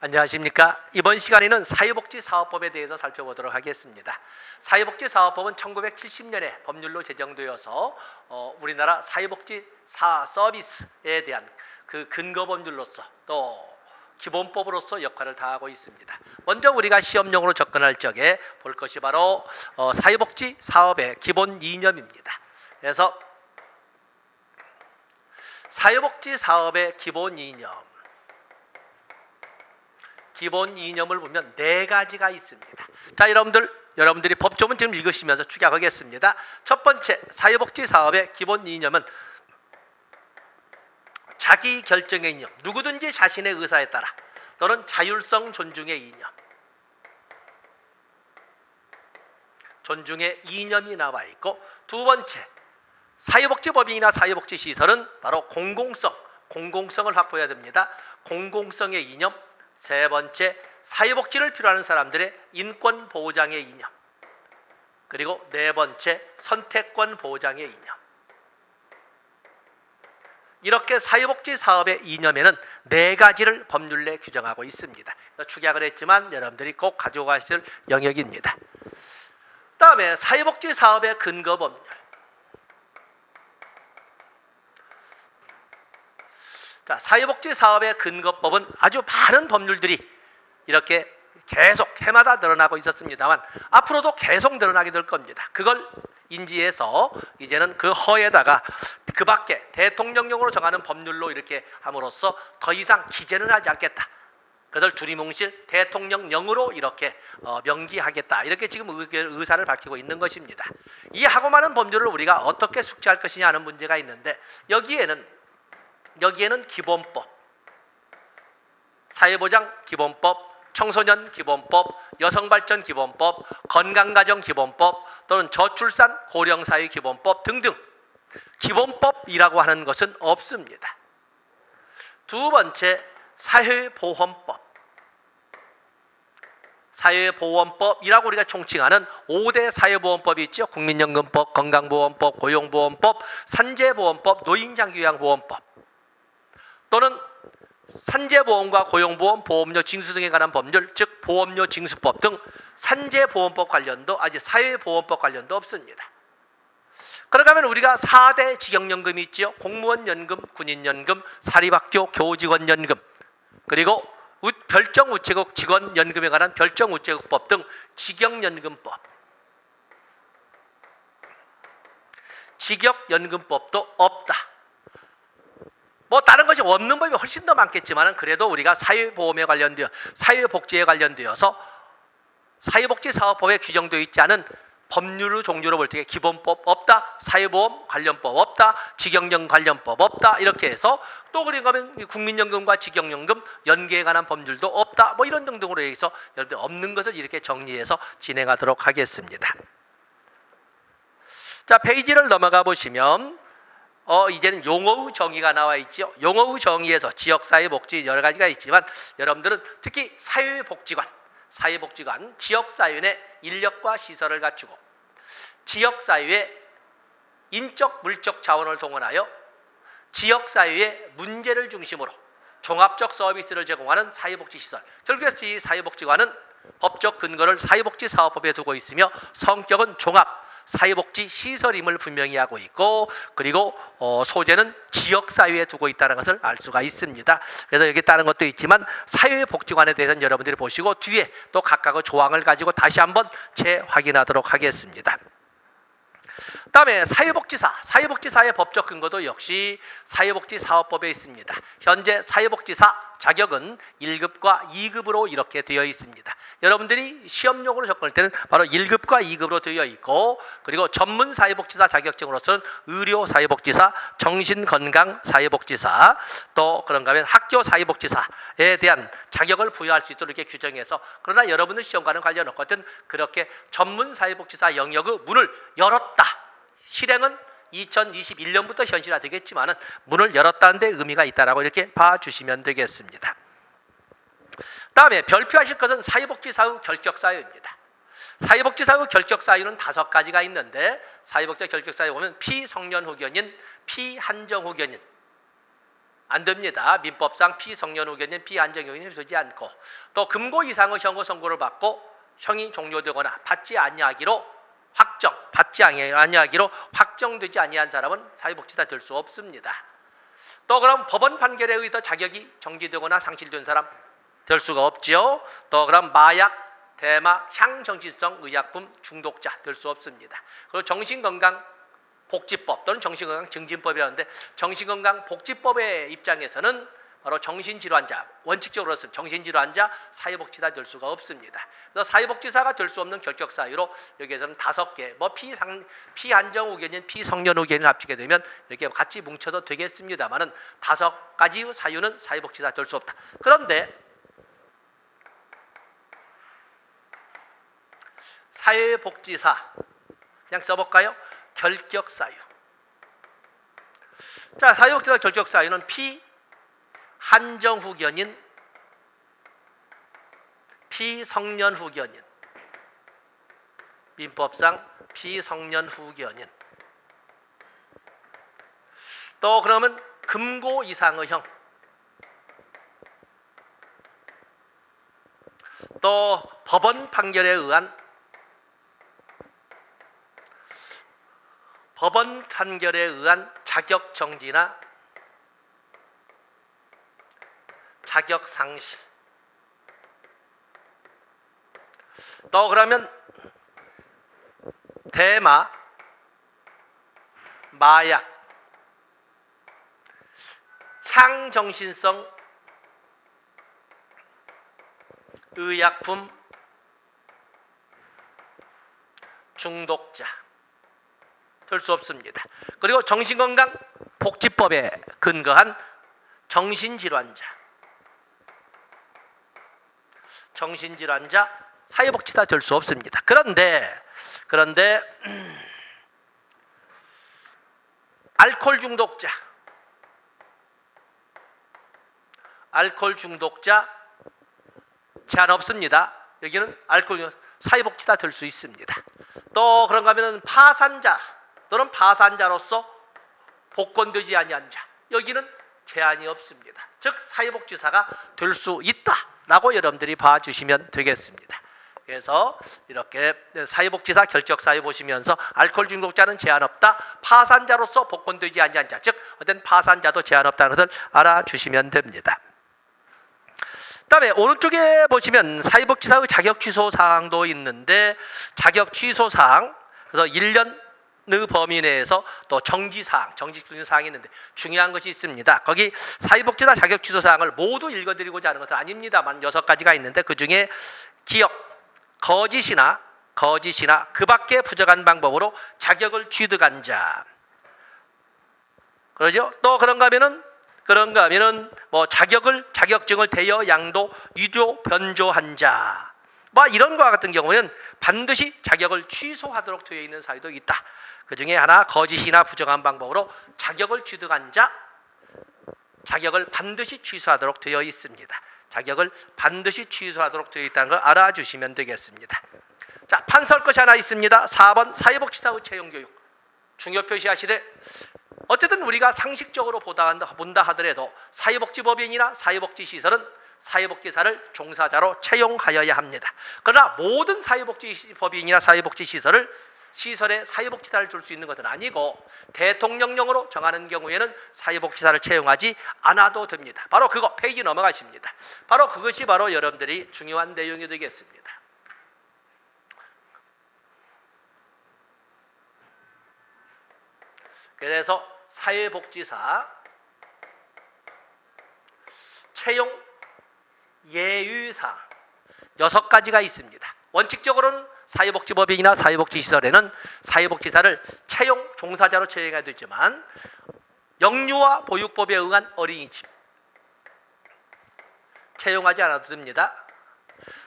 안녕하십니까. 이번 시간에는 사회복지사업법에 대해서 살펴보도록 하겠습니다. 사회복지사업법은 1970년에 법률로 제정되어서 우리나라 사회복지사 서비스에 대한 그 근거법률로서 또 기본법으로서 역할을 다하고 있습니다. 먼저 우리가 시험용으로 접근할 적에 볼 것이 바로 사회복지사업의 기본 이념입니다. 그래서 사회복지사업의 기본 이념을 보면 네 가지가 있습니다. 자, 여러분들이 법조문 지금 읽으시면서 축약하겠습니다. 첫 번째, 사회복지사업의 기본 이념은 자기 결정의 이념, 누구든지 자신의 의사에 따라 또는 자율성 존중의 이념, 존중의 이념이 나와 있고, 두 번째, 사회복지법인이나 사회복지시설은 바로 공공성을 확보해야 됩니다. 공공성의 이념. 세 번째, 사회복지를 필요하는 사람들의 인권 보장의 이념. 그리고 네 번째, 선택권 보장의 이념. 이렇게 사회복지 사업의 이념에는 네 가지를 법률 내 규정하고 있습니다. 축약을 했지만 여러분들이 꼭 가지고 가실 영역입니다. 다음에 사회복지 사업의 근거 법률. 자, 사회복지 사업의 근거법은 아주 많은 법률들이 이렇게 계속 해마다 늘어나고 있었습니다만 앞으로도 계속 늘어나게 될 겁니다. 그걸 인지해서 이제는 그 허에다가 그 밖에 대통령령으로 정하는 법률로 이렇게 함으로써 더 이상 기재는 하지 않겠다. 그들 두리뭉실 대통령령으로 이렇게 명기하겠다. 이렇게 지금 의사를 밝히고 있는 것입니다. 이 하고 많은 법률을 우리가 어떻게 숙지할 것이냐 하는 문제가 있는데 여기에는 기본법, 사회보장 기본법, 청소년 기본법, 여성발전 기본법, 건강가정 기본법 또는 저출산 고령사회 기본법 등등 기본법이라고 하는 것은 없습니다. 두 번째, 사회보험법. 사회보험법이라고 우리가 총칭하는 5대 사회보험법이 있죠. 국민연금법, 건강보험법, 고용보험법, 산재보험법, 노인장기요양보험법 또는 산재보험과 고용보험, 보험료 징수 등에 관한 법률, 즉 보험료 징수법 등 산재보험법 관련도 아직 사회보험법 관련도 없습니다. 그러다 보면 우리가 4대 직영연금이 있죠. 공무원연금, 군인연금, 사립학교 교직원연금, 그리고 별정우체국 직원연금에 관한 별정우체국법 등 직영연금법, 직역연금법도 없다. 뭐 다른 것이 없는 법이 훨씬 더 많겠지만 그래도 우리가 사회보험에 관련되어 사회복지에 관련되어서 사회복지사업법에 규정되어 있지 않은 법률의 종류로 볼 때 기본법 없다, 사회보험 관련법 없다, 직영연금 관련법 없다, 이렇게 해서 또 그런가 하면 국민연금과 직영연금 연계에 관한 법률도 없다, 뭐 이런 등등으로 해서 여러분들 없는 것을 이렇게 정리해서 진행하도록 하겠습니다. 자, 페이지를 넘어가 보시면 이제는 용어의 정의가 나와 있죠. 용어의 정의에서 지역사회복지 여러 가지가 있지만 여러분들은 특히 사회복지관, 지역사회의 인력과 시설을 갖추고 지역사회의 인적, 물적 자원을 동원하여 지역사회의 문제를 중심으로 종합적 서비스를 제공하는 사회복지시설. 결국에서 이 사회복지관은 법적 근거를 사회복지사업법에 두고 있으며 성격은 종합 사회복지 시설임을 분명히 하고 있고, 그리고 소재는 지역사회에 두고 있다는 것을 알 수가 있습니다. 그래서 여기 다른 것도 있지만 사회복지관에 대해서는 여러분들이 보시고 뒤에 또 각각의 조항을 가지고 다시 한번 재확인하도록 하겠습니다. 다음에 사회복지사의 법적 근거도 역시 사회복지사업법에 있습니다. 현재 사회복지사 자격은 1급과 2급으로 이렇게 되어 있습니다. 여러분들이 시험용으로 접근할 때는 바로 1급과 2급으로 되어 있고, 그리고 전문 사회복지사 자격증으로서는 의료사회복지사, 정신건강사회복지사, 또 그런가 하면 학교사회복지사에 대한 자격을 부여할 수 있도록 이렇게 규정해서, 그러나 여러분들 시험과는 관련 없거든 그렇게 전문사회복지사 영역의 문을 열었다. 실행은 2021년부터 현실화되겠지만 문을 열었다는 데 의미가 있다라고 이렇게 봐주시면 되겠습니다. 다음에 별표하실 것은 사회복지사의 결격사유입니다. 사회복지사의 결격사유는 5가지가 있는데 사회복지사 결격사유 보면 피성년 후견인, 피한정 후견인, 안 됩니다. 민법상 피성년후견인, 피안정후견인 되지 않고 또 금고 이상의 형의 선고를 받고 형이 종료되거나 받지 아니하기로 확정되지 아니한 사람은 사회복지사 될 수 없습니다. 또 그럼 법원 판결에 의해 자격이 정지되거나 상실된 사람 될 수가 없지요. 또 그럼 마약, 대마, 향정신성 의약품 중독자 될 수 없습니다. 그리고 정신건강복지법 또는 정신건강증진법이라는데 정신건강복지법의 입장에서는 바로 정신질환자, 원칙적으로 정신질환자 사회복지사 될 수가 없습니다. 그래서 사회복지사가 될 수 없는 결격 사유로 여기에서는 5개, 피한정후견인, 피성년후견인 합치게 되면 이렇게 같이 뭉쳐도 되겠습니다만은 5가지의 사유는 사회복지사 될 수 없다. 그런데 사회복지사 그냥 써볼까요? 결격 사유. 자, 사회복지사 결격 사유는 한정후견인, 피성년후견인, 민법상 피성년후견인, 또 그러면 금고 이상의 형, 또 법원 판결에 의한 자격 정지나 자격 상실, 또 그러면 대마, 마약, 향정신성 의약품 중독자 될 수 없습니다. 그리고 정신건강복지법에 근거한 정신질환자 사회복지사 될 수 없습니다. 그런데 알코올 중독자 제한 없습니다. 여기는 사회복지사 될 수 있습니다. 또 그런가 하면 파산자 또는 파산자로서 복권되지 아니한 자, 여기는 제한이 없습니다. 즉 사회복지사가 될 수 있다라고 여러분들이 봐주시면 되겠습니다. 그래서 이렇게 사회복지사 결격사유 보시면서 알코올 중독자는 제한 없다, 파산자로서 복권되지 아니한 자, 즉 어떤 파산자도 제한 없다는 것을 알아주시면 됩니다. 그다음에 오른쪽에 보시면 사회복지사의 자격 취소 사항도 있는데, 자격 취소 사항, 그래서 1년의 범위 내에서 또 정지 사항이 있는데 중요한 것이 있습니다. 거기 사회복지사 자격 취소 사항을 모두 읽어드리고자 하는 것은 아닙니다만 6가지가 있는데, 그 중에 기억, 거짓이나 그 밖에 부적한 방법으로 자격을 취득한 자, 그러죠? 또 그런가 하면은 뭐 자격증을 대여, 양도, 유조, 변조한 자, 뭐 이런 것과 같은 경우는 반드시 자격을 취소하도록 되어 있는 사유도 있다. 그 중에 하나, 거짓이나 부정한 방법으로 자격을 취득한 자, 자격을 반드시 취소하도록 되어 있습니다. 자격을 반드시 취소하도록 되어 있다는 걸 알아주시면 되겠습니다. 자, 판서할 것이 하나 있습니다. 4번 사회복지사의 채용교육. 중요 표시하시되, 어쨌든 우리가 상식적으로 본다 하더라도 사회복지법인이나 사회복지시설은 사회복지사를 종사자로 채용하여야 합니다. 그러나 모든 사회복지법인이나 시설에 사회복지사를 줄 수 있는 것은 아니고, 대통령령으로 정하는 경우에는 사회복지사를 채용하지 않아도 됩니다. 바로 그거, 페이지 넘어가십니다. 바로 그것이 바로 여러분들이 중요한 내용이 되겠습니다. 그래서 사회복지사 채용 예유사항 6가지가 있습니다. 원칙적으로는 사회복지법인이나 사회복지시설에는 사회복지사를 종사자로 채용해야 되지만, 영유아 보육법에 의한 어린이집 채용하지 않아도 됩니다.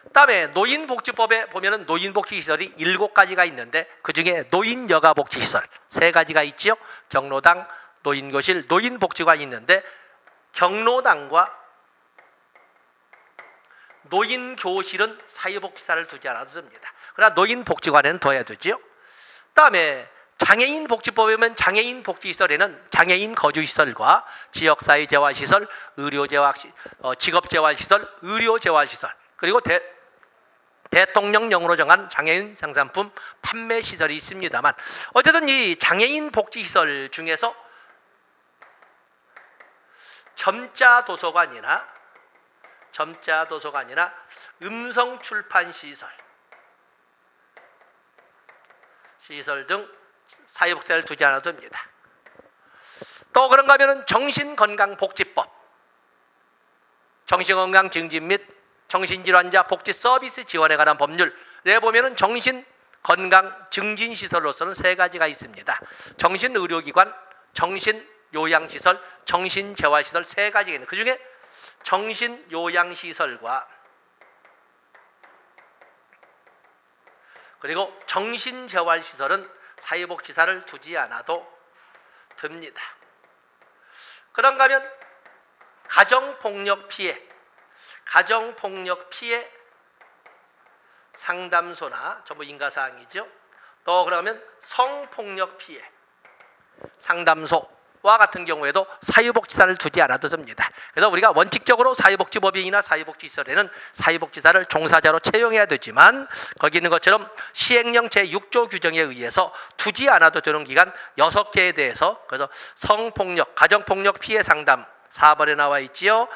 그다음에 노인복지법에 보면은 노인복지시설이 7가지가 있는데, 그 중에 노인여가복지시설 3가지가 있지요. 경로당, 노인교실, 노인복지관이 있는데, 경로당과 노인교실은 사회복지사를 두지 않아도 됩니다. 그러나 노인복지관에는 둬야 되지요. 그다음에 장애인 복지법에 보면 장애인 복지시설에는 장애인 거주시설과 지역사회 재활시설, 직업재활시설, 의료재활시설, 그리고 대통령령으로 정한 장애인 상산품 판매시설이 있습니다만, 어쨌든 이 장애인 복지시설 중에서 점자 도서관이나 음성 출판 시설 등 사회복지사를 두지 않아도 됩니다. 또 그런가 하면 정신건강복지법, 정신건강 증진 및 정신질환자 복지 서비스 지원에 관한 법률에 보면은 정신건강 증진시설로서는 3가지가 있습니다. 정신의료기관, 정신요양시설, 정신재활시설 3가지가 있는데, 그 중에 정신요양시설과 그리고 정신재활시설은 사회복지사를 두지 않아도 됩니다. 그런가 하면 가정폭력 피해 상담소나 전부 인가사항이죠. 또 그러면 성폭력 피해 상담소와 같은 경우에도 사회복지사를 두지 않아도 됩니다. 그래서 우리가 원칙적으로 사회복지법인이나 사회복지시설에는 사회복지사를 종사자로 채용해야 되지만, 거기 있는 것처럼 시행령 제6조 규정에 의해서 두지 않아도 되는 기간 6개에 대해서, 그래서 성폭력, 가정폭력 피해 상담 4번에 나와 있지요.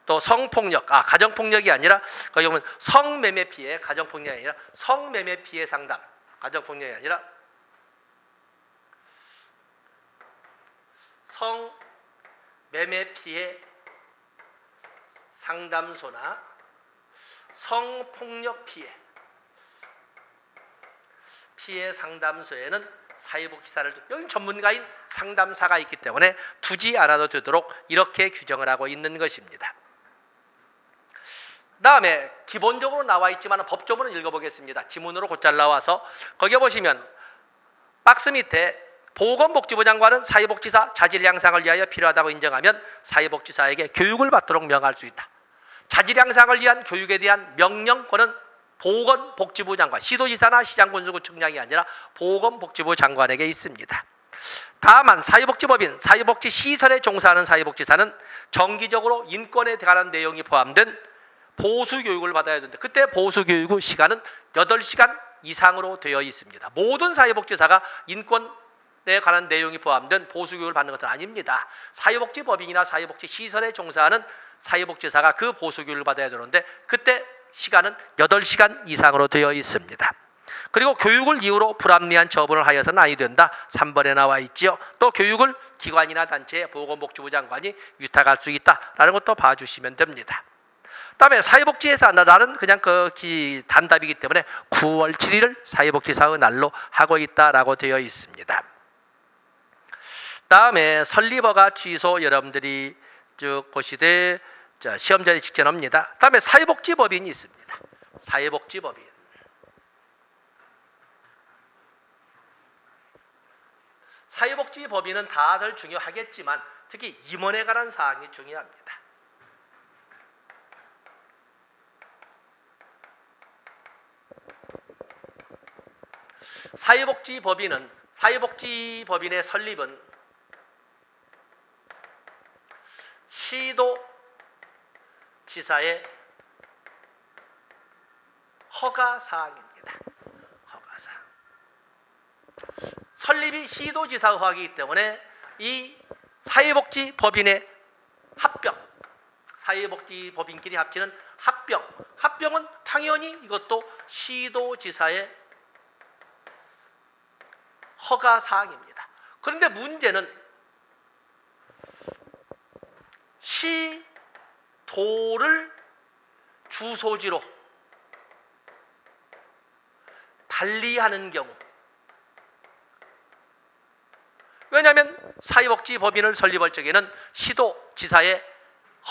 또 성폭력, 가정폭력이 아니라 거기 보면 성매매 피해, 가정폭력이 아니라 성매매 피해 상담, 가정폭력이 아니라 성매매 피해 상담소나 성폭력 피해 상담소에는 사회복지사를, 여기 전문가인 상담사가 있기 때문에 두지 않아도 되도록 이렇게 규정을 하고 있는 것입니다. 다음에 기본적으로 나와 있지만 법조문을 읽어보겠습니다. 지문으로 곧잘 나와서 거기에 보시면 박스 밑에 보건복지부 장관은 사회복지사 자질 향상을 위하여 필요하다고 인정하면 사회복지사에게 교육을 받도록 명할 수 있다. 자질 향상을 위한 교육에 대한 명령권은 보건복지부 장관, 시도지사나 시장군수구청장이 아니라 보건복지부 장관에게 있습니다. 다만 사회복지법인, 사회복지시설에 종사하는 사회복지사는 정기적으로 인권에 관한 내용이 포함된 보수교육을 받아야 되는데, 그때 보수교육 후 시간은 8시간 이상으로 되어 있습니다. 모든 사회복지사가 인권에 관한 내용이 포함된 보수교육을 받는 것은 아닙니다. 사회복지법인이나 사회복지시설에 종사하는 사회복지사가 그 보수교육을 받아야 되는데, 그때 시간은 8시간 이상으로 되어 있습니다. 그리고 교육을 이유로 불합리한 처분을 하여서는 아니 된다. 3번에 나와 있지요. 또 교육을 기관이나 단체에 보건복지부 장관이 위탁할 수 있다라는 것도 봐주시면 됩니다. 다음에 사회복지사 날은 그냥 단답이기 때문에 9월 7일을 사회복지사의 날로 하고 있다라고 되어 있습니다. 다음에 설립허가 취소 여러분들이 쭉 보시되 시험 전에 직전합니다. 다음에 사회복지법인이 있습니다. 사회복지법인은 다들 중요하겠지만 특히 임원에 관한 사항이 중요합니다. 사회복지법인의 설립은 시도지사의 허가사항입니다. 허가사항. 설립이 시도지사 허가이기 때문에 이 사회복지법인의 합병, 사회복지법인끼리 합치는 합병은 당연히 이것도 시도지사의 허가사항입니다. 그런데 문제는 시도를 주소지로 달리하는 경우, 왜냐하면 사회복지법인을 설립할 적에는 시도지사의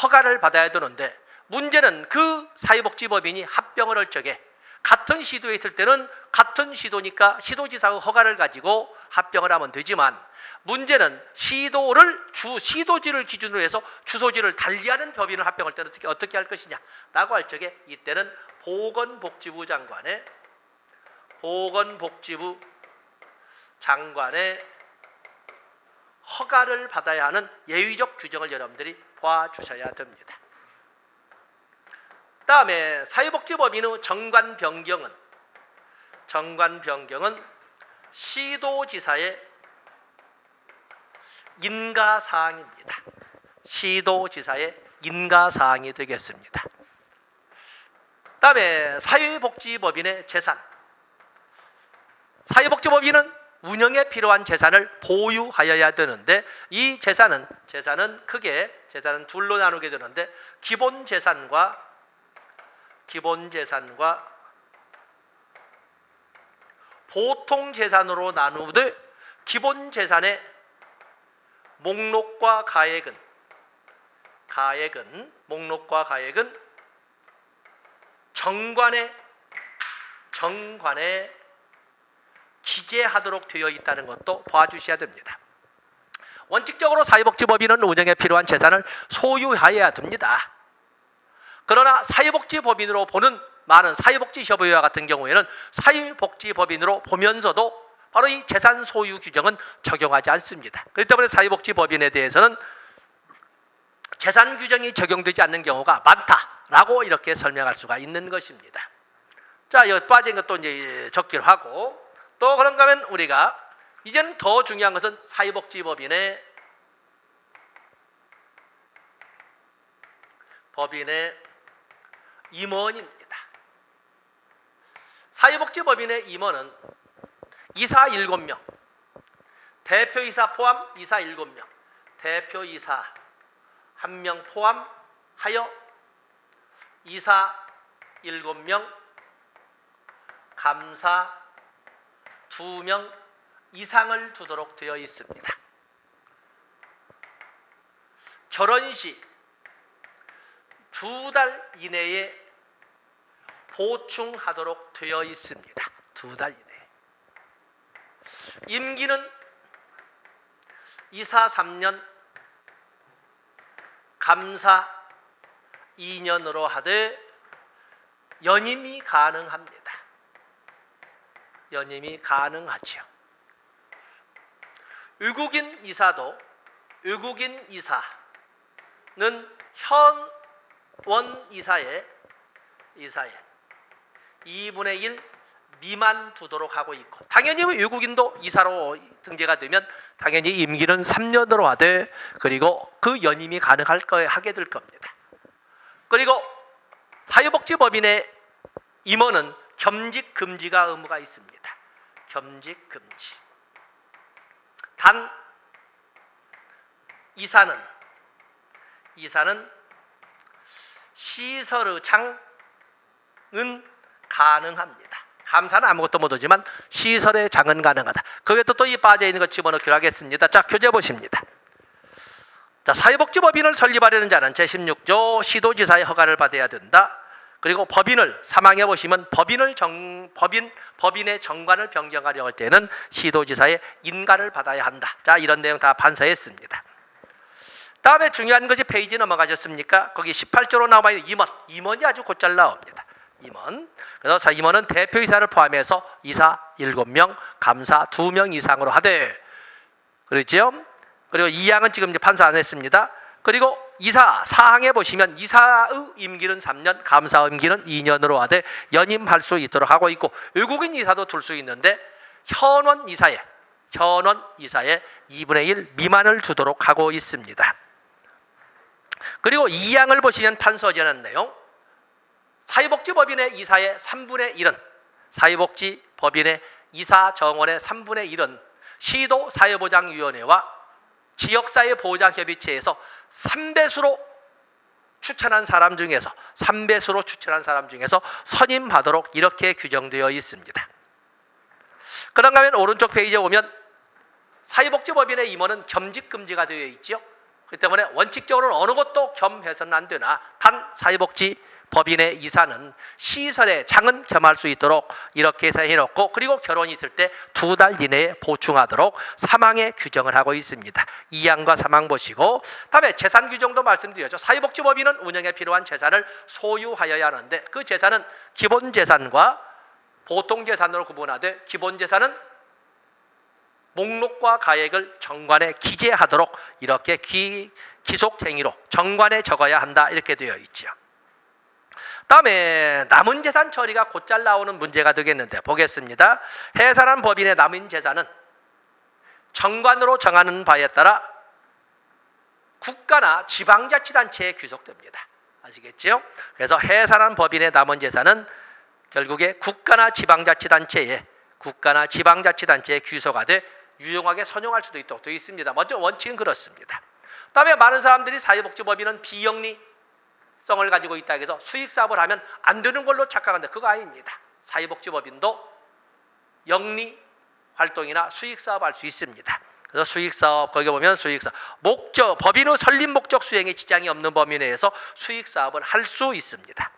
허가를 받아야 되는데, 문제는 그 사회복지법인이 합병을 할 적에 같은 시도에 있을 때는 같은 시도니까 시도지사의 허가를 가지고 합병을 하면 되지만, 문제는 시도지를 기준으로 해서 주소지를 달리하는 법인을 합병할 때는 어떻게 할 것이냐 라고 할 적에, 이때는 보건복지부 장관의 보건복지부 장관의 허가를 받아야 하는 예외적 규정을 여러분들이 봐주셔야 됩니다. 다음에 사회복지법인의 정관 변경은 시도지사의 인가사항입니다. 시도지사의 인가사항이 되겠습니다. 다음에 사회복지법인의 재산. 사회복지법인은 운영에 필요한 재산을 보유하여야 되는데 이 재산은 크게 둘로 나누게 되는데 기본재산과 보통재산으로 나누되 기본재산의 목록과 가액은 정관에 기재하도록 되어 있다는 것도 봐주셔야 됩니다. 원칙적으로 사회복지법인은 운영에 필요한 재산을 소유하여야 됩니다. 그러나 사회복지법인으로 보는 많은 사회복지협의회와 같은 경우에는 사회복지법인으로 보면서도 바로 이 재산 소유 규정은 적용하지 않습니다. 그렇기 때문에 사회복지법인에 대해서는 재산 규정이 적용되지 않는 경우가 많다라고 이렇게 설명할 수가 있는 것입니다. 자, 여기 빠진 것도 이제 적기로 하고, 또 그런가 하면 우리가 이제는 더 중요한 것은 사회복지법인의 임원입니다. 사회복지법인의 임원은 이사 7명, 대표이사 포함 이사 7명, 대표이사 1명 포함하여 이사 7명, 감사 2명 이상을 두도록 되어 있습니다. 결혼 시 2달 이내에 보충하도록 되어 있습니다. 2달 이내에. 임기는 이사 3년, 감사 2년으로 하되 연임이 가능합니다. 연임이 가능하죠. 외국인 이사는 현원 이사의 2분의 1 미만 두도록 하고 있고, 당연히 외국인도 이사로 등재가 되면 당연히 임기는 3년으로 하되, 그리고 그 연임이 하게 될 겁니다. 그리고 사회복지법인의 임원은 겸직 금지가 의무가 있습니다. 겸직 금지. 단 이사는 시설의 장은 가능합니다. 감사는 아무것도 못하지만 시설의 장은 가능하다. 거기에 또 이 빠져 있는 것 집어넣기로 하겠습니다. 자, 교재 보십니다. 자, 사회복지법인을 설립하려는 자는 제16조 시도지사의 허가를 받아야 된다. 그리고 법인을 사망해 보시면 법인의 정관을 변경하려고 할 때는 시도지사의 인가를 받아야 한다. 자, 이런 내용 다 반사했습니다. 다음에 중요한 것이 페이지 넘어가셨습니까? 거기 18조로 나와 있는 임원이 아주 곧잘 나옵니다. 임원. 그래서 임원은 대표이사를 포함해서 이사 7명, 감사 2명 이상으로 하되, 그렇죠? 그리고 2항은 지금 이제 판사 안 했습니다. 그리고 이사 사항에 보시면 이사의 임기는 3년, 감사의 임기는 2년으로 하되 연임할 수 있도록 하고 있고, 외국인 이사도 둘 수 있는데 현원 이사의 2분의 1 미만을 두도록 하고 있습니다. 그리고 2항을 보시면 판서지는 내용, 사회복지법인의 이사의 3분의 1은 사회복지법인의 이사 정원의 3분의 1은 시도 사회보장위원회와 지역사회보장협의체에서 3배수로 추천한 사람 중에서 선임하도록 이렇게 규정되어 있습니다. 그런가 하면 오른쪽 페이지에 보면 사회복지법인의 임원은 겸직금지가 되어 있죠. 그렇기 때문에 원칙적으로는 어느 것도 겸해서는 안 되나, 단 사회복지법인의 이사는 시설의 장은 겸할 수 있도록 이렇게 해서 해놓고, 그리고 결혼이 있을 때 2달 이내에 보충하도록 사망에 규정을 하고 있습니다. 2항과 3항 보시고, 다음에 재산 규정도 말씀드렸죠. 사회복지법인은 운영에 필요한 재산을 소유하여야 하는데 그 재산은 기본재산과 보통재산으로 구분하되, 기본재산은 목록과 가액을 정관에 기재하도록 이렇게 기속행위로 정관에 적어야 한다 이렇게 되어 있죠. 다음에 남은 재산 처리가 곧잘 나오는 문제가 되겠는데 보겠습니다. 해산한 법인의 남은 재산은 정관으로 정하는 바에 따라 국가나 지방자치단체에 귀속됩니다. 아시겠죠? 그래서 해산한 법인의 남은 재산은 결국에 국가나 지방자치단체에 귀소가 돼 유용하게 선용할 수도 있도록 되어 있습니다. 먼저 원칙은 그렇습니다. 다음에 많은 사람들이 사회복지법인은 비영리성을 가지고 있다 해서 수익사업을 하면 안 되는 걸로 착각하는데 그거 아닙니다. 사회복지법인도 영리 활동이나 수익사업 할 수 있습니다. 그래서 수익사업, 거기 보면 수익사업, 법인의 설립 목적 수행에 지장이 없는 범위 내에서 수익사업을 할 수 있습니다.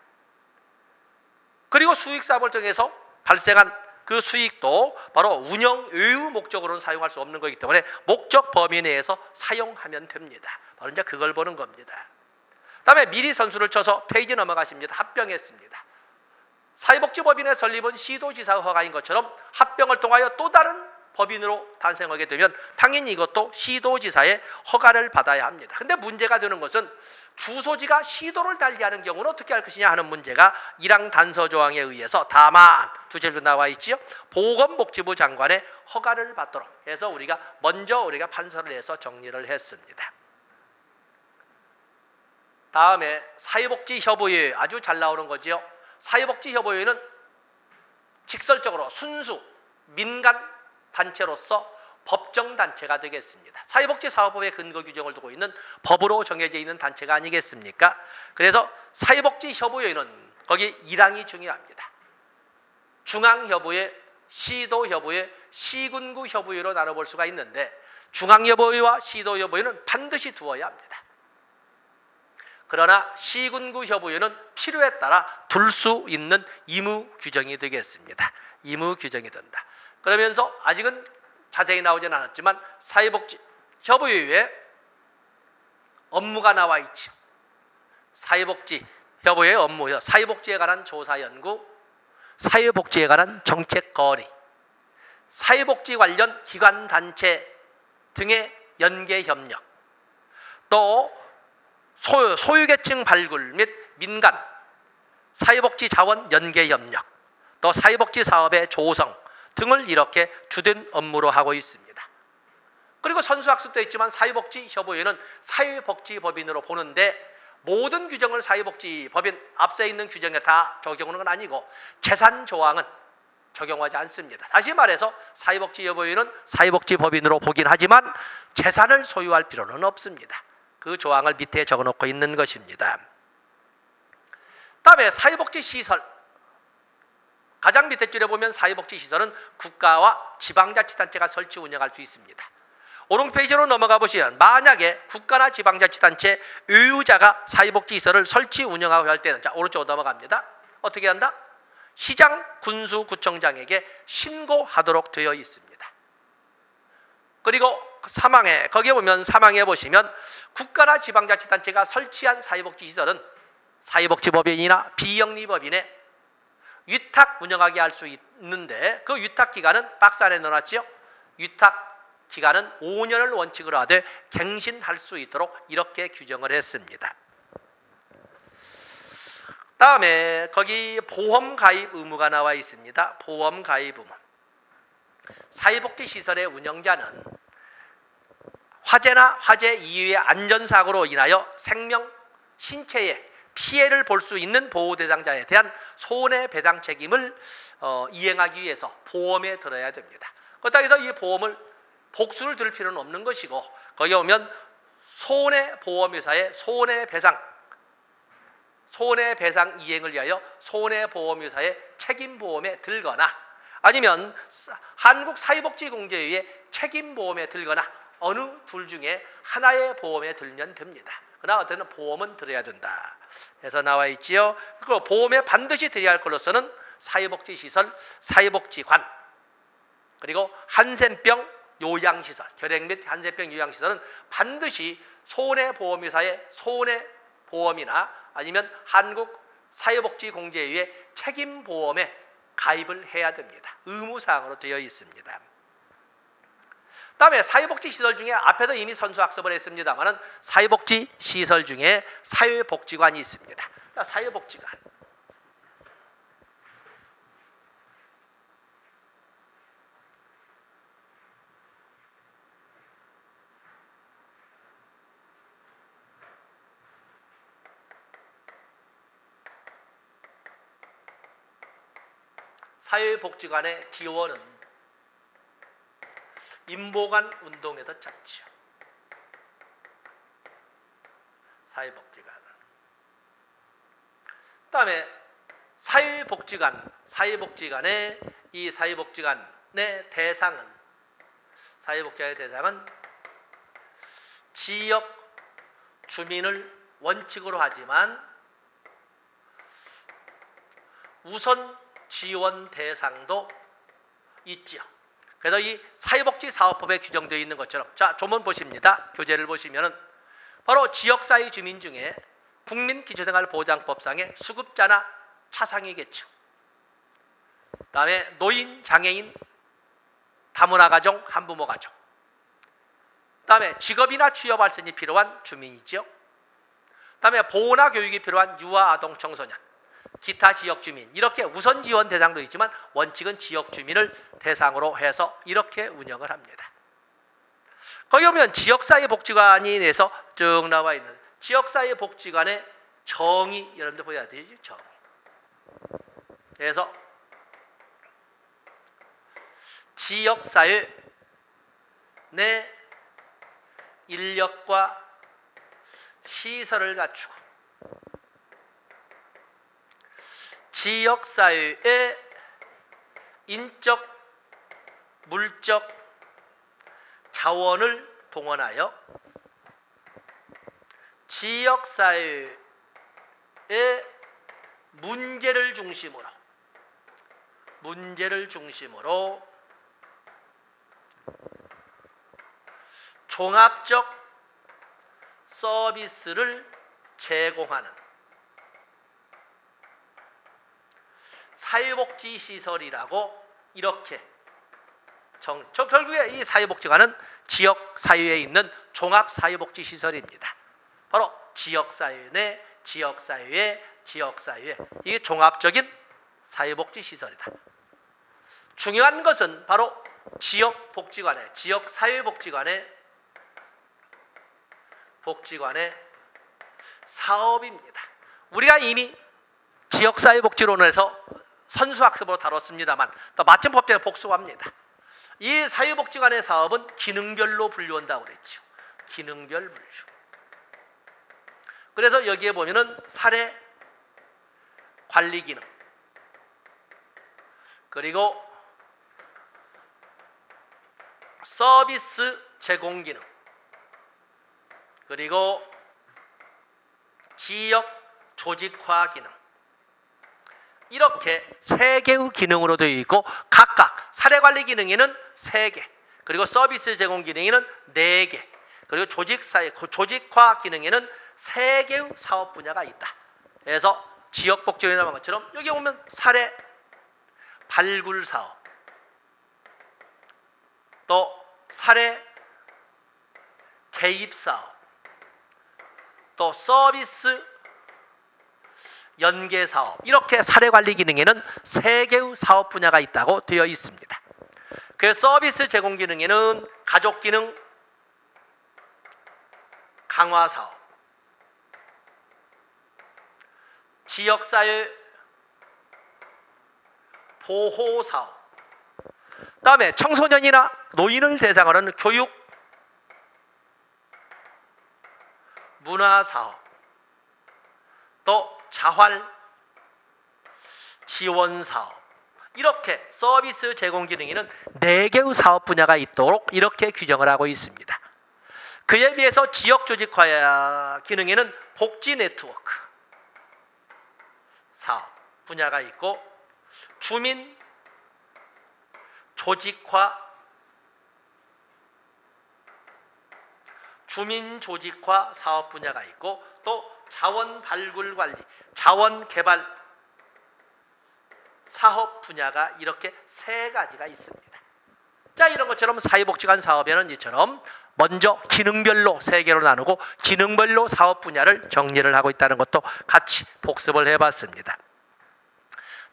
그리고 수익사업을 통해서 발생한 그 수익도 바로 운영 외의 목적으로는 사용할 수 없는 것이기 때문에 목적 범위 내에서 사용하면 됩니다. 바로 이제 그걸 보는 겁니다. 다음에 미리 선수를 쳐서 페이지 넘어가십니다. 합병했습니다. 사회복지법인의 설립은 시도지사 허가인 것처럼 합병을 통하여 또 다른 법인으로 탄생하게 되면 당연히 이것도 시도지사의 허가를 받아야 합니다. 근데 문제가 되는 것은 주소지가 시도를 달리하는 경우는 어떻게 할 것이냐 하는 문제가 1항 단서 조항에 의해서 다만 두 줄로 나와 있지요. 보건복지부 장관의 허가를 받도록 해서 우리가 판서를 해서 정리를 했습니다. 다음에 사회복지협의회 아주 잘 나오는 거지요. 사회복지협의회는 직설적으로 순수 민간 단체로서 법정단체가 되겠습니다. 사회복지사업법의 근거 규정을 두고 있는 법으로 정해져 있는 단체가 아니겠습니까? 그래서 사회복지협의회는 거기 1항이 중요합니다. 중앙협의회, 시도협의회, 시군구협의회로 나눠볼 수가 있는데 중앙협의회와 시도협의회는 반드시 두어야 합니다. 그러나 시군구협의회는 필요에 따라 둘 수 있는 의무 규정이 되겠습니다. 의무 규정이 된다. 그러면서 아직은 자세히 나오진 않았지만 사회복지협의회에 업무가 나와 있죠. 사회복지협의회 업무요. 사회복지에 관한 조사연구, 사회복지에 관한 정책거래, 사회복지 관련 기관단체 등의 연계협력, 또 소유계층 발굴 및 민간 사회복지 자원 연계협력, 또 사회복지 사업의 조성 등을 이렇게 주된 업무로 하고 있습니다. 그리고 선수학습도 있지만 사회복지협의회는 사회복지법인으로 보는데 모든 규정을 사회복지법인 앞서 있는 규정에 다 적용하는 건 아니고 재산 조항은 적용하지 않습니다. 다시 말해서 사회복지협의회는 사회복지법인으로 보긴 하지만 재산을 소유할 필요는 없습니다. 그 조항을 밑에 적어놓고 있는 것입니다. 다음에 사회복지시설, 가장 밑에 줄에 보면 사회복지시설은 국가와 지방자치단체가 설치 운영할 수 있습니다. 오른 페이지로 넘어가 보시면 만약에 국가나 지방자치단체 의유자가 사회복지시설을 설치 운영하고 할 때는 자 오른쪽으로 넘어갑니다. 어떻게 한다? 시장, 군수, 구청장에게 신고하도록 되어 있습니다. 그리고 거기에 보면 사망에 보시면 국가나 지방자치단체가 설치한 사회복지시설은 사회복지법인이나 비영리법인에 위탁 운영하게 할 수 있는데 그 위탁 기간은 박스 안에 넣어놨지요. 위탁 기간은 5년을 원칙으로 하되 갱신할 수 있도록 이렇게 규정을 했습니다. 다음에 거기 보험 가입 의무가 나와 있습니다. 보험 가입 의무. 사회복지시설의 운영자는 화재나 화재 이후의 안전사고로 인하여 생명, 신체에 피해를 볼 수 있는 보호 대상자에 대한 손해배상 책임을 이행하기 위해서 보험에 들어야 됩니다. 그렇다고 해서 이 보험을 복수를 들 필요는 없는 것이고 거기 오면 손해보험회사의 손해배상 이행을 위하여 손해보험회사의 책임보험에 들거나 아니면 한국사회복지공제위의 책임보험에 들거나 어느 둘 중에 하나의 보험에 들면 됩니다. 그러나 어떤 보험은 들어야 된다 해서 나와 있지요. 그리고 보험에 반드시 들어야 할 것으로서는 사회복지시설, 사회복지관, 그리고 한센병 요양시설, 결핵 및 한센병 요양시설은 반드시 손해보험회사의 손해보험이나 아니면 한국사회복지공제위의 책임보험에 가입을 해야 됩니다. 의무사항으로 되어 있습니다. 다음에 사회복지시설 중에 앞에도 이미 선수학습을 했습니다만은 사회복지시설 중에 사회복지관이 있습니다. 자, 사회복지관. 사회복지관의 기원은 임보관 운동에서 짰지요. 사회복지관. 그다음에 사회복지관의 이 사회복지관의 대상은 지역 주민을 원칙으로 하지만 우선 지원 대상도 있지요. 그래서 이 사회복지사업법에 규정되어 있는 것처럼, 자, 조문 보십니다. 교재를 보시면은 바로 지역사회 주민 중에 국민기초생활보장법상의 수급자나 차상위겠죠. 그다음에 노인, 장애인, 다문화 가정, 한부모 가정. 그다음에 직업이나 취업 활성이 필요한 주민이죠. 그다음에 보호나 교육이 필요한 유아, 아동, 청소년, 기타 지역 주민, 이렇게 우선 지원 대상도 있지만 원칙은 지역 주민을 대상으로 해서 이렇게 운영을 합니다. 거기 보면 지역사회복지관이 내서 쭉 나와 있는 지역사회복지관의 정의, 여러분들 보여야 되죠. 정. 그래서 지역사회 내 인력과 시설을 갖추고 지역사회의 인적, 물적 자원을 동원하여 지역사회의 문제를 중심으로 종합적 서비스를 제공하는 사회복지시설이라고 이렇게 결국에 이 사회복지관은 지역사회에 있는 종합사회복지시설입니다. 바로 지역사회 내 지역사회 이게 종합적인 사회복지시설이다. 중요한 것은 바로 지역사회복지관의 사업입니다. 우리가 이미 지역사회복지론에서 선수학습으로 다뤘습니다만 또 맞춤법제는 복수합니다. 이 사회복지관의 사업은 기능별로 분류한다고 그랬죠. 기능별 분류. 그래서 여기에 보면은 사례 관리 기능, 그리고 서비스 제공 기능, 그리고 지역 조직화 기능, 이렇게 3개의 기능으로 되어 있고 각각 사례관리 기능에는 3개, 그리고 서비스 제공 기능에는 4개, 그리고 조직화 기능에는 3개의 사업 분야가 있다. 그래서 지역복지원에 나온 것처럼 여기 보면 사례 발굴 사업, 또 사례 개입 사업, 또 서비스 연계 사업, 이렇게 사례 관리 기능에는 3개의 사업 분야가 있다고 되어 있습니다. 그 서비스 제공 기능에는 가족 기능 강화 사업, 지역사회 보호 사업, 그다음에 청소년이나 노인을 대상으로 하는 교육 문화 사업, 또 자활 지원 사업, 이렇게 서비스 제공 기능에는 4개의 사업 분야가 있도록 이렇게 규정을 하고 있습니다. 그에 비해서 지역 조직화 기능에는 복지 네트워크 사업 분야가 있고 주민 조직화 사업 분야가 있고 또 자원 발굴 관리, 자원 개발 사업 분야가 이렇게 3가지가 있습니다. 자, 이런 것처럼 사회복지관 사업에는 이처럼 먼저 기능별로 3개로 나누고 기능별로 사업 분야를 정리를 하고 있다는 것도 같이 복습을 해봤습니다.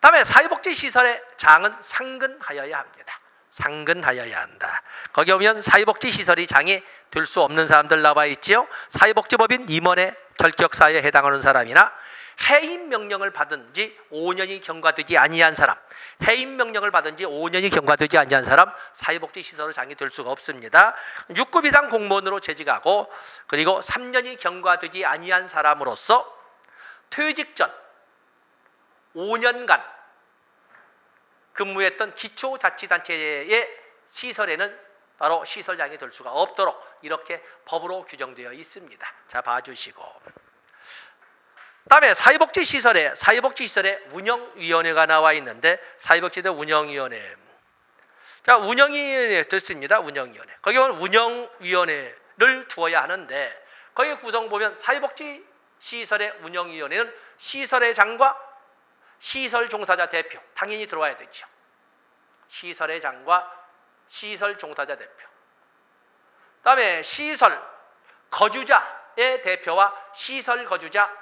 다음에 사회복지시설의 장은 상근하여야 합니다. 상근하여야 한다. 거기 오면 사회복지시설이 장이 될 수 없는 사람들 나와 있지요. 사회복지법인 임원의 결격사유에 해당하는 사람이나 해임 명령을 받은 지 5년이 경과되지 아니한 사람, 해임 명령을 받은 지 5년이 경과되지 아니한 사람 사회복지시설 장이 될 수가 없습니다. 6급 이상 공무원으로 재직하고 그리고 3년이 경과되지 아니한 사람으로서 퇴직 전 5년간 근무했던 기초자치단체의 시설에는 바로 시설장이 될 수가 없도록 이렇게 법으로 규정되어 있습니다. 자, 봐주시고. 다음에 사회복지시설에 운영위원회가 나와 있는데 사회복지시설 운영위원회. 자, 운영위원회 됐습니다. 운영위원회. 거기 보면 운영위원회를 두어야 하는데 거기 구성 보면 사회복지시설의 운영위원회는 시설의 장과 시설 종사자 대표 당연히 들어와야 되죠. 시설의 장과 시설 종사자 대표. 다음에 시설 거주자의 대표와 시설 거주자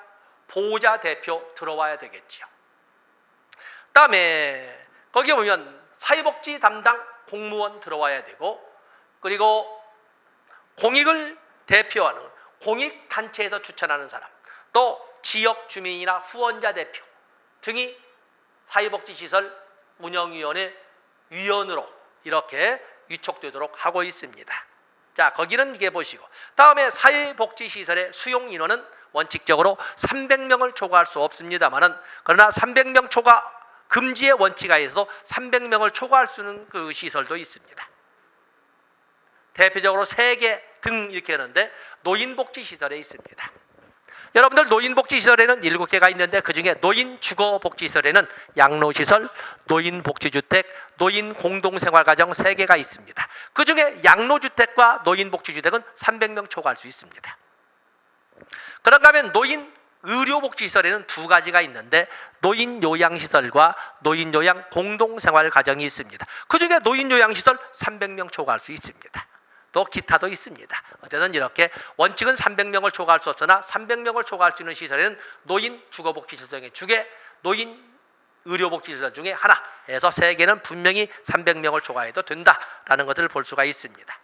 보호자 대표 들어와야 되겠죠. 다음에 거기에 보면 사회복지 담당 공무원 들어와야 되고 그리고 공익을 대표하는 공익단체에서 추천하는 사람 또 지역 주민이나 후원자 대표 등이 사회복지시설 운영위원회 위원으로 이렇게 위촉되도록 하고 있습니다. 자, 거기는 이게 보시고 다음에 사회복지시설의 수용 인원은 원칙적으로 300명을 초과할 수 없습니다만은 그러나 300명 초과 금지의 원칙하에서도 300명을 초과할 수 있는 그 시설도 있습니다. 대표적으로 3개 등 이렇게 하는데 노인복지시설에 있습니다. 여러분들 노인복지시설에는 7개가 있는데 그중에 노인주거복지시설에는 양로시설, 노인복지주택, 노인공동생활가정 3개가 있습니다. 그중에 양로주택과 노인복지주택은 300명 초과할 수 있습니다. 그런가 하면 노인의료복지시설에는 2가지가 있는데 노인요양시설과 노인요양공동생활가정이 있습니다. 그중에 노인요양시설 300명 초과할 수 있습니다. 또 기타도 있습니다. 어쨌든 이렇게 원칙은 300명을 초과할 수 없으나 300명을 초과할 수 있는 시설에는 노인주거복지시설 중에 2개, 노인의료복지시설 중에 하나 해서 3개는 분명히 300명을 초과해도 된다라는 것을 볼 수가 있습니다.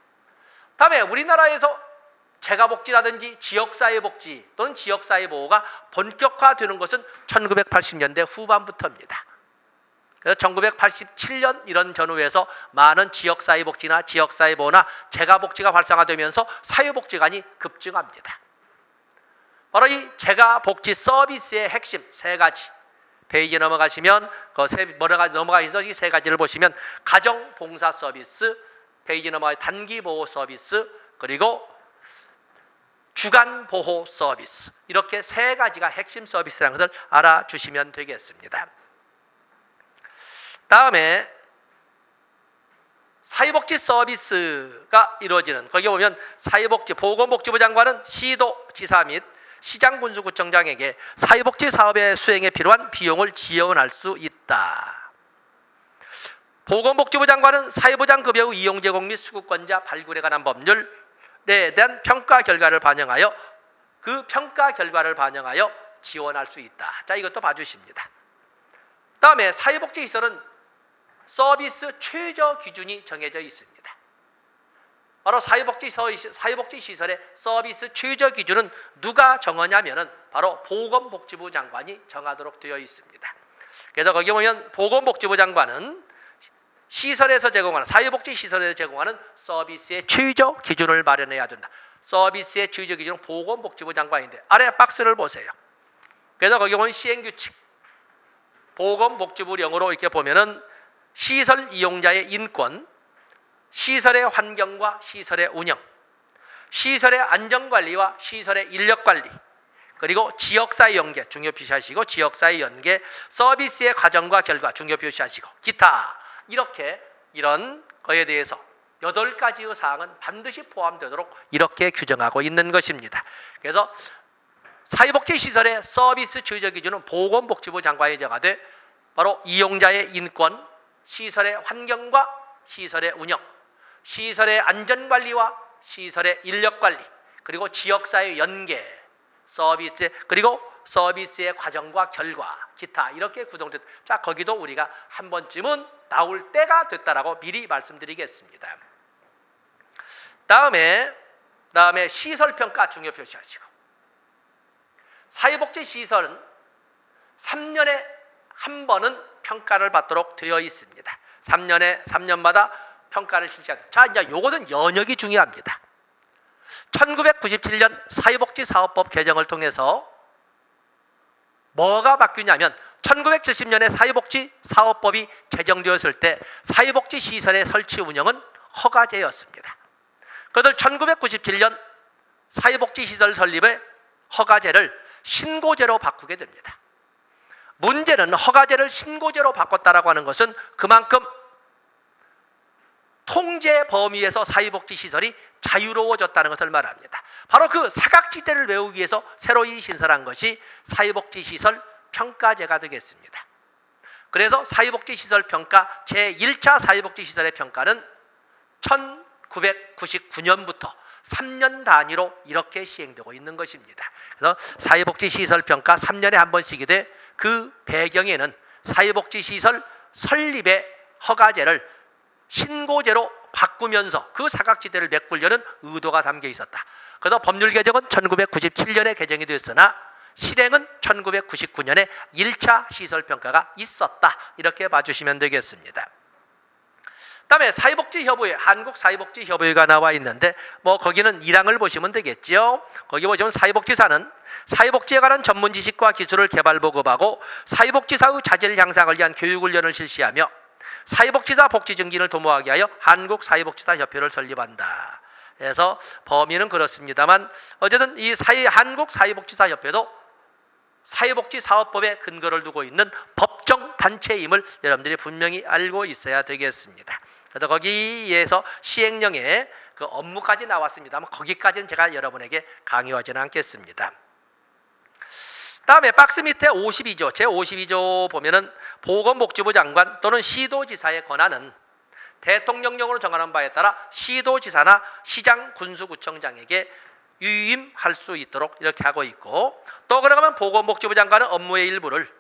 다음에 우리나라에서 재가복지라든지 지역사회복지 또는 지역사회보호가 본격화되는 것은 1980년대 후반부터입니다. 그래서 1987년 이런 전후에서 많은 지역사회복지나 지역사회보호나 재가복지가 활성화되면서 사회복지관이 급증합니다. 바로 이 재가복지 서비스의 핵심 3가지 페이지 넘어가시면 넘어가셔서 이 3가지를 보시면 가정봉사 서비스, 페이지 넘어가 단기보호 서비스 그리고 주간보호 서비스 이렇게 3가지가 핵심 서비스라는 것을 알아주시면 되겠습니다. 다음에 사회복지 서비스가 이루어지는 거기 보면 보건복지부 장관은 시도지사 및 시장군수구청장에게 사회복지 사업의 수행에 필요한 비용을 지원할 수 있다. 보건복지부 장관은 사회보장급여 후 이용 제공 및 수급권자 발굴에 관한 법률에 대한 평가 결과를 반영하여 지원할 수 있다. 자, 이것도 봐주십니다. 다음에 사회복지시설은 서비스 최저 기준이 정해져 있습니다. 바로 사회복지시설의 서비스 최저 기준은 누가 정하냐면은 바로 보건복지부 장관이 정하도록 되어 있습니다. 그래서 거기 보면 보건복지부 장관은 사회복지시설에서 제공하는 서비스의 최저 기준을 마련해야 된다. 서비스의 최저 기준은 보건복지부 장관인데 아래 박스를 보세요. 그래서 거기 보면 시행규칙 보건복지부령으로 이렇게 보면은 시설 이용자의 인권, 시설의 환경과 시설의 운영, 시설의 안전관리와 시설의 인력관리, 그리고 지역사회 연계 중요 표시하시고 지역사회 연계, 서비스의 과정과 결과 중요 표시하시고 기타 이런 거에 대해서 8가지의 사항은 반드시 포함되도록 이렇게 규정하고 있는 것입니다. 그래서 사회복지시설의 서비스 최저 기준은 보건복지부 장관이 정하되 바로 이용자의 인권, 시설의 환경과 시설의 운영, 시설의 안전관리와 시설의 인력관리, 그리고 지역사회 연계, 서비스, 그리고 서비스의 과정과 결과, 기타 이렇게 구성된. 자, 거기도 우리가 한 번쯤은 나올 때가 됐다라고 미리 말씀드리겠습니다. 다음에 시설평가 중요 표시하시고, 사회복지시설은 3년에 한 번은 평가를 받도록 되어 있습니다. 3년마다 평가를 실시하죠. 자, 이제 요것은 연역이 중요합니다. 1997년 사회복지사업법 개정을 통해서 뭐가 바뀌냐면 1970년에 사회복지사업법이 제정되었을 때 사회복지시설의 설치 운영은 허가제였습니다. 그들 1997년 사회복지시설 설립의 허가제를 신고제로 바꾸게 됩니다. 문제는 허가제를 신고제로 바꿨다라고 하는 것은 그만큼 통제 범위에서 사회복지시설이 자유로워졌다는 것을 말합니다. 바로 그 사각지대를 메우기 위해서 새로이 신설한 것이 사회복지시설 평가제가 되겠습니다. 그래서 사회복지시설 평가 제1차 사회복지시설의 평가는 1999년부터 3년 단위로 이렇게 시행되고 있는 것입니다. 그래서 사회복지시설 평가 3년에 한 번씩인데 그 배경에는 사회복지시설 설립의 허가제를 신고제로 바꾸면서 그 사각지대를 메꾸려는 의도가 담겨 있었다. 그래서 법률 개정은 1997년에 개정이 되었으나 실행은 1999년에 1차 시설평가가 있었다. 이렇게 봐주시면 되겠습니다. 그다음에 사회복지협의회, 한국사회복지협의회가 나와 있는데 거기는 1항을 보시면 되겠죠. 거기 보시면 사회복지사는 사회복지에 관한 전문 지식과 기술을 개발 보급하고 사회복지사의 자질 향상을 위한 교육훈련을 실시하며 사회복지사 복지 증진을 도모하기 위하여 한국사회복지사협회를 설립한다. 그래서 범위는 그렇습니다만 어쨌든 이 한국사회복지사협회도 사회복지사업법에 근거를 두고 있는 법정 단체임을 여러분들이 분명히 알고 있어야 되겠습니다. 그래서 거기에서 시행령의 그 업무까지 나왔습니다만 거기까지는 제가 여러분에게 강요하지는 않겠습니다. 다음에 박스 밑에 52조, 제52조 보면은 보건복지부 장관 또는 시도지사의 권한은 대통령령으로 정하는 바에 따라 시도지사나 시장, 군수구청장에게 유임할 수 있도록 이렇게 하고 있고, 또 그러면 보건복지부 장관은 업무의 일부를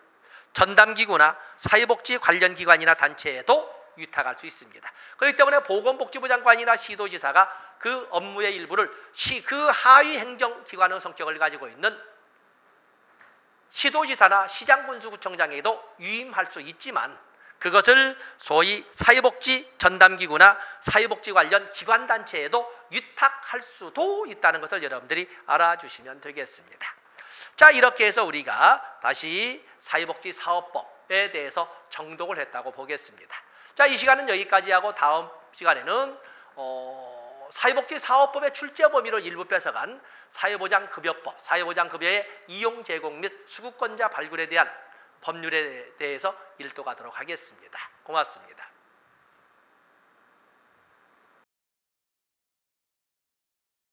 전담기구나 사회복지 관련 기관이나 단체에도 위탁할 수 있습니다. 그렇기 때문에 보건복지부 장관이나 시도지사가 그 업무의 일부를 그 하위 행정기관의 성격을 가지고 있는 시도지사나 시장군수구청장에게도 유임할 수 있지만 그것을 소위 사회복지 전담기구나 사회복지 관련 기관단체에도 위탁할 수도 있다는 것을 여러분들이 알아주시면 되겠습니다. 자, 이렇게 해서 우리가 다시 사회복지사업법에 대해서 정독을 했다고 보겠습니다. 자, 이 시간은 여기까지 하고 다음 시간에는 사회복지사업법의 출제 범위를 일부 뺏어간 사회보장급여법, 사회보장급여의 이용 제공 및 수급권자 발굴에 대한 법률에 대해서 일독하도록 하겠습니다. 고맙습니다.